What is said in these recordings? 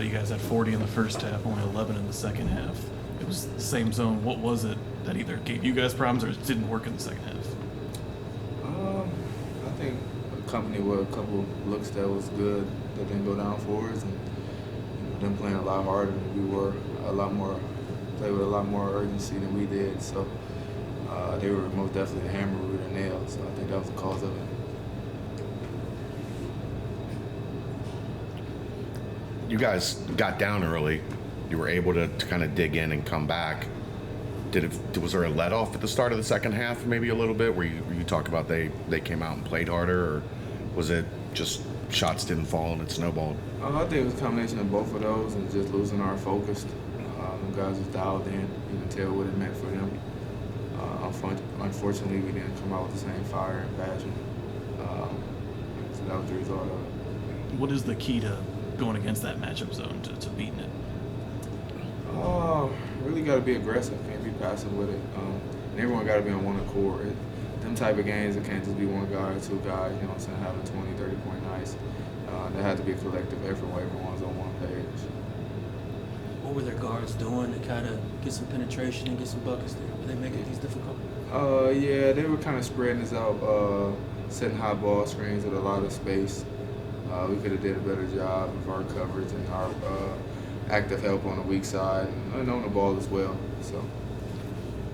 You guys had 40 in the first half, only 11 in the second half. It was the same zone. What was it that either gave you guys problems or it didn't work in the second half? I think accompanied with a couple looks that was good that didn't go down for us, and them playing a lot harder than we were, played with a lot more urgency than we did. So they were most definitely the hammer with a nail. So I think that was the cause of it. You guys got down early. You were able to kind of dig in and come back. Was there a let off at the start of the second half, maybe a little bit, where you talk about they came out and played harder, or was it just shots didn't fall and it snowballed? I think it was a combination of both of those and just losing our focus. The guys was dialed in. You can tell what it meant for them. Unfortunately, we didn't come out with the same fire and passion. So that was the result of it. What is the key to going against that matchup zone to beating it? Really got to be aggressive. Can't be passive with it. And everyone got to be on one accord. Them type of games, it can't just be one guy or two guys, you know what I'm saying, having 20, 30-point nights. There had to be a collective effort where everyone's on one page. What were their guards doing to kind of get some penetration and get some buckets there? Were they making things difficult? Yeah, they were kind of spreading us out, setting high ball screens with a lot of space. We could have did a better job of our coverage and our active help on the weak side and on the ball as well. So,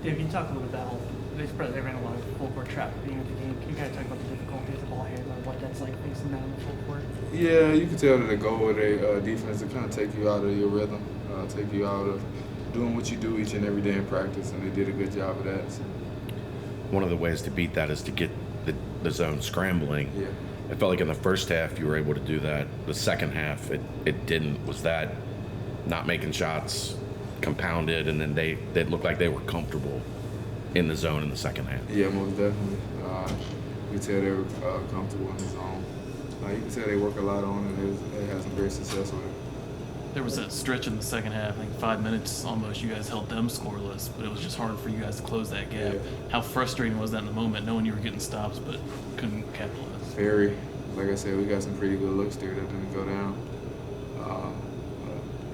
Dave, can you talk a little bit about how they ran a lot of full court trap at the beginning of the game? Can you kind of talk about the difficulty of the ball handler and what that's like facing them in the full court? yeah, you can tell that they go with a defense to kind of take you out of your rhythm, take you out of doing what you do each and every day in practice, and they did a good job of that. So. One of the ways to beat that is to get the zone scrambling. Yeah. It felt like in the first half you were able to do that. The second half it didn't. Was that not making shots compounded, and then they looked like they were comfortable in the zone in the second half? Yeah, most definitely. You can tell they were comfortable in the zone. You can tell they work a lot on it. They had some great success with it. There was that stretch in the second half, I think 5 minutes almost, you guys held them scoreless, but it was just hard for you guys to close that gap. Yeah. How frustrating was that in the moment, knowing you were getting stops but couldn't capitalize? Very. Like I said, we got some pretty good looks there that didn't go down.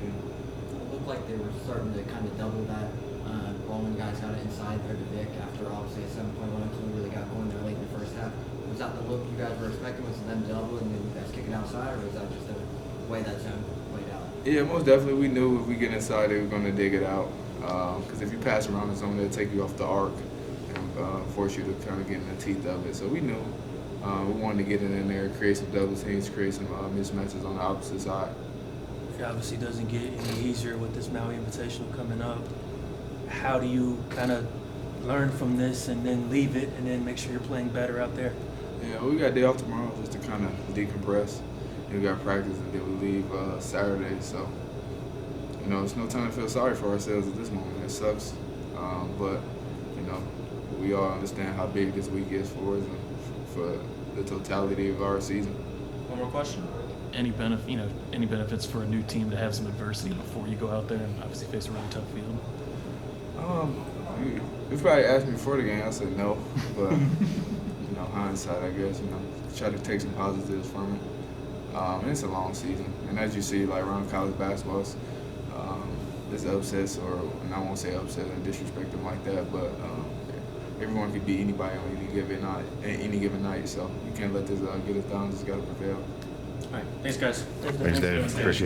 It looked like they were starting to kind of double that ball when guys got it inside there to Vic after obviously a 7-point run, so we really got going there late in the first half. Was that the look you guys were expecting? Was them double and then you guys kicking outside, or was that just the way that zone played out? Yeah, most definitely. We knew if we get inside, they were going to dig it out. Because if you pass around the zone, they'll take you off the arc and force you to kind of get in the teeth of it. So we knew. We wanted to get it in there, create some double teams, create some mismatches on the opposite side. It obviously doesn't get any easier with this Maui Invitational coming up. How do you kind of learn from this and then leave it and then make sure you're playing better out there? Yeah, we got a day off tomorrow just to kind of decompress. And we got practice and then we leave Saturday. So, it's no time to feel sorry for ourselves at this moment. It sucks. But, we all understand how big this week is for us and for the totality of our season. One more question? Any benefits for a new team to have some adversity before you go out there and obviously face a really tough field? You probably asked me before the game. I said no, but hindsight, I guess. Try to take some positives from it. And it's a long season, and as you see, like around college basketball, there's upsets, and I won't say upset and disrespect them like that, but everyone can beat anybody on any given night. So you can't let this get us down. Just got to prevail. All right. Thanks, guys. Thanks, Dave. Appreciate it.